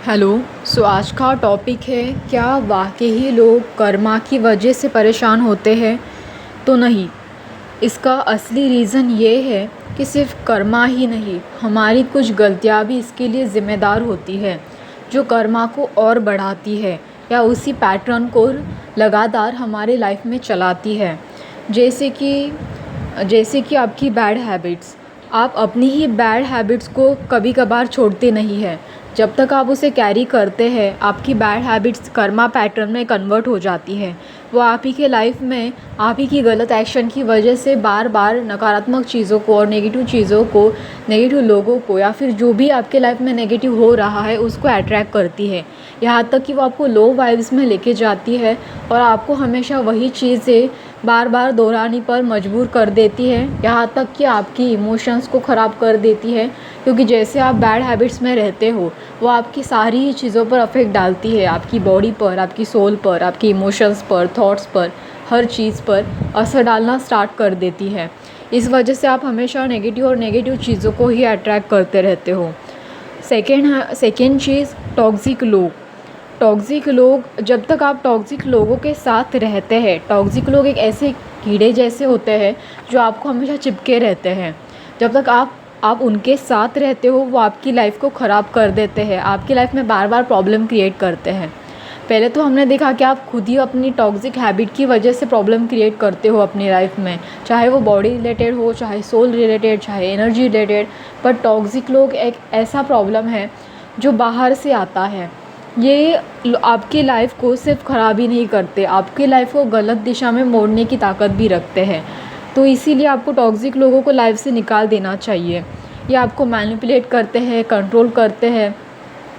Hello. आज का topic है, क्या वाकई ही लोग कर्मा की वजह से परेशान होते हैं? तो नहीं। इसका असली रीज़न ये है कि सिर्फ कर्मा ही नहीं, हमारी कुछ गलतियाँ भी इसके लिए ज़िम्मेदार होती है, जो कर्मा को और बढ़ाती है या उसी पैटर्न को लगातार हमारे लाइफ में चलाती है। जैसे कि आपकी बैड हैबिट्स। आप अपनी ही बैड हैबिट्स को कभी कभार छोड़ते नहीं हैं। जब तक आप उसे कैरी करते हैं, आपकी बैड हैबिट्स कर्मा पैटर्न में कन्वर्ट हो जाती है। वो आप ही के लाइफ में आप ही की गलत एक्शन की वजह से बार बार नकारात्मक चीज़ों को और नेगेटिव चीज़ों को, नेगेटिव लोगों को, या फिर जो भी आपके लाइफ में नेगेटिव हो रहा है उसको अट्रैक्ट करती है। यहाँ तक कि वो आपको लो वाइब्स में लेके जाती है और आपको हमेशा वही चीज़ें बार बार दोहराने पर मजबूर कर देती है। यहाँ तक कि आपकी इमोशंस को ख़राब कर देती है, क्योंकि जैसे आप बैड हैबिट्स में रहते हो वो आपकी सारी ही चीज़ों पर अफेक्ट डालती है। आपकी बॉडी पर, आपकी सोल पर, आपकी इमोशंस पर, थॉट्स पर, हर चीज़ पर असर डालना स्टार्ट कर देती है। इस वजह से आप हमेशा नेगेटिव चीज़ों को ही अट्रैक्ट करते रहते हो। सेकेंड चीज़, टॉक्सिक लोग। जब तक आप टॉक्सिक लोगों के साथ रहते हैं, टॉक्सिक लोग एक ऐसे कीड़े जैसे होते हैं जो आपको हमेशा चिपके रहते हैं। जब तक आप उनके साथ रहते हो, वो आपकी लाइफ को ख़राब कर देते हैं, आपकी लाइफ में बार बार प्रॉब्लम क्रिएट करते हैं। पहले तो हमने देखा कि आप खुद ही अपनी टॉक्सिक हैबिट की वजह से प्रॉब्लम क्रिएट करते हो अपनी लाइफ में, चाहे वो बॉडी रिलेटेड हो, चाहे सोल रिलेटेड, चाहे एनर्जी रिलेटेड। पर टॉक्सिक लोग एक ऐसा प्रॉब्लम है जो बाहर से आता है। ये आपकी लाइफ को सिर्फ ख़राब ही नहीं करते, आपकी लाइफ को गलत दिशा में मोड़ने की ताकत भी रखते हैं। तो इसीलिए आपको टॉक्सिक लोगों को लाइफ से निकाल देना चाहिए। ये आपको मैनिपुलेट करते हैं, कंट्रोल करते हैं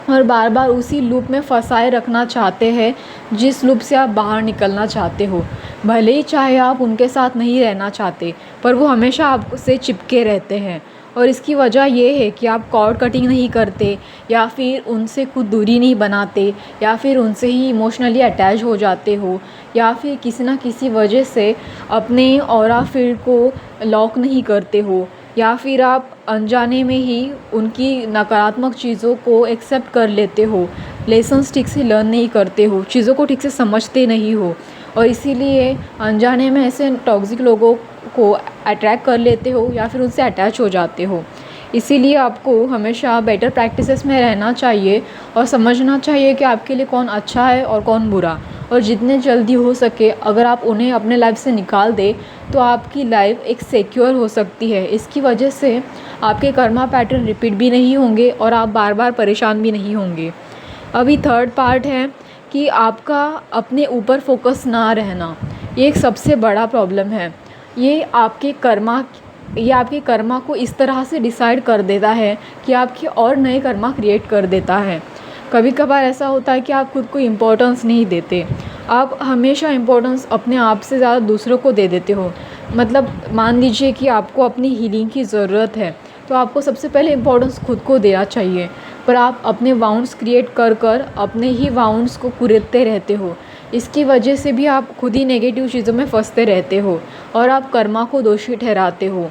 और बार बार उसी लूप में फंसाए रखना चाहते हैं जिस लूप से आप बाहर निकलना चाहते हो। भले ही चाहे आप उनके साथ नहीं रहना चाहते, पर वो हमेशा आपसे चिपके रहते हैं। और इसकी वजह ये है कि आप कॉर्ड कटिंग नहीं करते, या फिर उनसे खुद दूरी नहीं बनाते, या फिर उनसे ही इमोशनली अटैच हो जाते हो, या फिर किसी ना किसी वजह से अपने ऑरा फील्ड को लॉक नहीं करते हो, या फिर आप अनजाने में ही उनकी नकारात्मक चीज़ों को एक्सेप्ट कर लेते हो। लेसन्स ठीक से लर्न नहीं करते हो, चीज़ों को ठीक से समझते नहीं हो, और इसीलिए अनजाने में ऐसे टॉक्सिक लोगों को अट्रैक्ट कर लेते हो या फिर उनसे अटैच हो जाते हो। इसीलिए आपको हमेशा बेटर प्रैक्टिसेस में रहना चाहिए और समझना चाहिए कि आपके लिए कौन अच्छा है और कौन बुरा। और जितने जल्दी हो सके अगर आप उन्हें अपने लाइफ से निकाल दे तो आपकी लाइफ एक सिक्योर हो सकती है। इसकी वजह से आपके कर्मा पैटर्न रिपीट भी नहीं होंगे और आप बार बार परेशान भी नहीं होंगे। अभी थर्ड पार्ट है कि आपका अपने ऊपर फोकस ना रहना। ये एक सबसे बड़ा प्रॉब्लम है। ये आपके कर्मा को इस तरह से डिसाइड कर देता है कि आपके और नए कर्मा क्रिएट कर देता है। कभी कभार ऐसा होता है कि आप खुद को इम्पोर्टेंस नहीं देते, आप हमेशा इम्पोर्टेंस अपने आप से ज़्यादा दूसरों को दे देते हो। मतलब मान लीजिए कि आपको अपनी हीलिंग की ज़रूरत है, तो आपको सबसे पहले इम्पोर्टेंस खुद को देना चाहिए, पर आप अपने वाउंड्स क्रिएट कर अपने ही वाउंड्स को कुरेदते रहते हो। इसकी वजह से भी आप खुद ही नेगेटिव चीज़ों में फंसते रहते हो और आप कर्मा को दोषी ठहराते हो।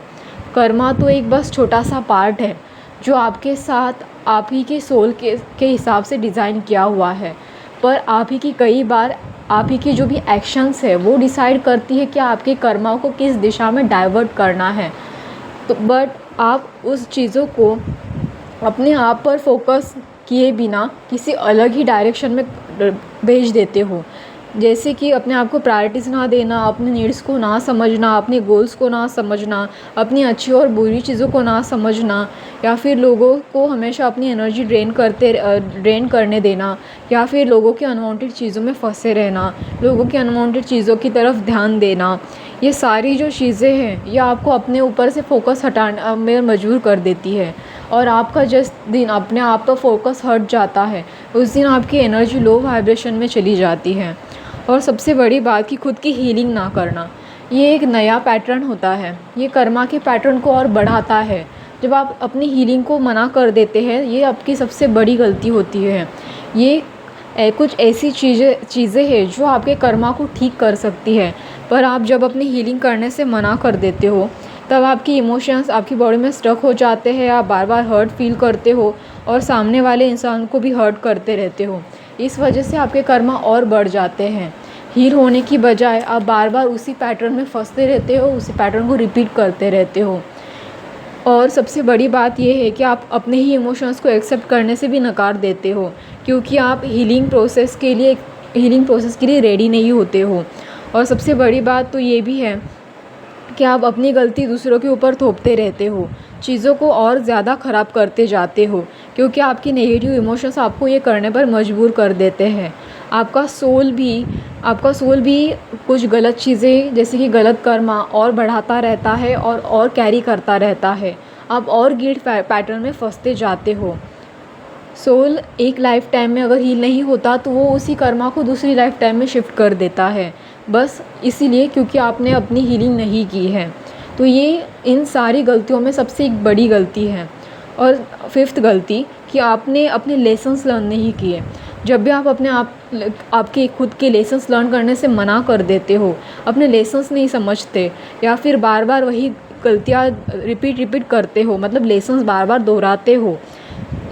कर्मा तो एक बस छोटा सा पार्ट है जो आपके साथ आप ही के सोल के हिसाब से डिज़ाइन किया हुआ है, पर आप ही की कई बार आप ही की जो भी एक्शंस है वो डिसाइड करती है कि आपके कर्मा को किस दिशा में डाइवर्ट करना है। तो बट आप उस चीज़ों को अपने आप पर फोकस किए बिना किसी अलग ही डायरेक्शन में भेज देते हो। जैसे कि अपने आप को प्रायोरिटीज़ ना देना, अपने नीड्स को ना समझना, अपने गोल्स को ना समझना, अपनी अच्छी और बुरी चीज़ों को ना समझना, या फिर लोगों को हमेशा अपनी एनर्जी ड्रेन करने देना, या फिर लोगों के अनवांटेड चीज़ों में फंसे रहना, लोगों की अनवांटेड चीज़ों की तरफ ध्यान देना। ये सारी जो चीज़ें हैं ये आपको अपने ऊपर से फोकस हटाने में मजबूर कर देती है। और आपका जिस दिन अपने आप पर फोकस हट जाता है उस दिन आपकी एनर्जी लो वाइब्रेशन में चली जाती है। और सबसे बड़ी बात कि खुद की हीलिंग ना करना, ये एक नया पैटर्न होता है। ये कर्मा के पैटर्न को और बढ़ाता है। जब आप अपनी हीलिंग को मना कर देते हैं, ये आपकी सबसे बड़ी गलती होती है। ये कुछ ऐसी चीज़ें हैं जो आपके कर्मा को ठीक कर सकती है, पर आप जब अपनी हीलिंग करने से मना कर देते हो तब आपकी इमोशंस आपकी बॉडी में स्टक हो जाते हैं, आप बार बार हर्ट फील करते हो और सामने वाले इंसान को भी हर्ट करते रहते हो। इस वजह से आपके कर्मा और बढ़ जाते हैं। हील होने की बजाय आप बार बार उसी पैटर्न में फंसते रहते हो, उसी पैटर्न को रिपीट करते रहते हो। और सबसे बड़ी बात ये है कि आप अपने ही इमोशंस को एक्सेप्ट करने से भी नकार देते हो, क्योंकि आप हीलिंग प्रोसेस के लिए रेडी नहीं होते हो। और सबसे बड़ी बात तो ये भी है कि आप अपनी गलती दूसरों के ऊपर थोपते रहते हो, चीज़ों को और ज़्यादा ख़राब करते जाते हो, क्योंकि आपके नेगेटिव इमोशंस आपको ये करने पर मजबूर कर देते हैं। आपका सोल भी कुछ गलत चीज़ें जैसे कि गलत कर्मा और बढ़ाता रहता है और कैरी करता रहता है। आप और गिल्ट पैटर्न में फंसते जाते हो। सोल एक लाइफ टाइम में अगर हील नहीं होता तो वो उसी कर्मा को दूसरी लाइफ टाइम में शिफ्ट कर देता है, बस इसीलिए क्योंकि आपने अपनी हीलिंग नहीं की है। तो ये इन सारी गलतियों में सबसे एक बड़ी गलती है। और फिफ्थ गलती कि आपने अपने लेसन्स लर्न नहीं किए। जब भी आप आपके खुद के लेसन्स लर्न करने से मना कर देते हो, अपने लेसन्स नहीं समझते या फिर बार बार वही गलतियाँ रिपीट करते हो, मतलब लेसन्स बार बार दोहराते हो,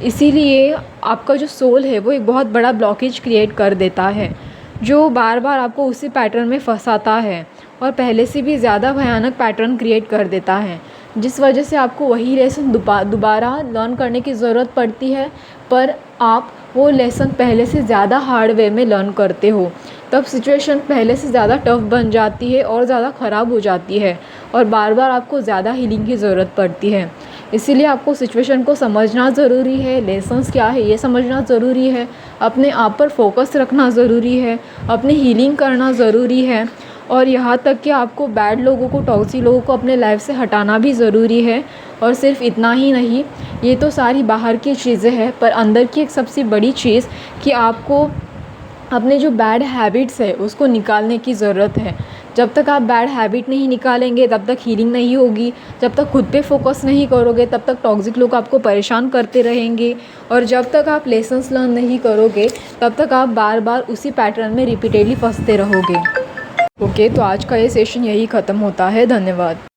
इसीलिए आपका जो सोल है वो एक बहुत बड़ा ब्लॉकेज क्रिएट कर देता है, जो बार बार आपको उसी पैटर्न में फंसाता है और पहले से भी ज़्यादा भयानक पैटर्न क्रिएट कर देता है, जिस वजह से आपको वही लेसन दोबारा लर्न करने की ज़रूरत पड़ती है। पर आप वो लेसन पहले से ज़्यादा हार्ड वे में लर्न करते हो, तब सिचुएशन पहले से ज़्यादा टफ बन जाती है और ज़्यादा ख़राब हो जाती है और बार बार आपको ज़्यादा हीलिंग की ज़रूरत पड़ती है। इसीलिए आपको सिचुएशन को समझना ज़रूरी है, लेसन्स क्या है ये समझना ज़रूरी है, अपने आप पर फोकस रखना ज़रूरी है, अपनी हीलिंग करना ज़रूरी है, और यहाँ तक कि आपको बैड लोगों को, टॉक्सिक लोगों को अपने लाइफ से हटाना भी ज़रूरी है। और सिर्फ इतना ही नहीं, ये तो सारी बाहर की चीज़ें हैं, पर अंदर की एक सबसे बड़ी चीज़ कि आपको अपने जो बैड हैबिट्स है उसको निकालने की ज़रूरत है। जब तक आप बैड हैबिट नहीं निकालेंगे तब तक हीलिंग नहीं होगी। जब तक खुद पे फोकस नहीं करोगे तब तक टॉक्सिक लोग आपको परेशान करते रहेंगे। और जब तक आप लेसन्स लर्न नहीं करोगे तब तक आप बार बार उसी पैटर्न में रिपीटेडली फंसते रहोगे। ओके, तो आज का ये सेशन यही ख़त्म होता है। धन्यवाद।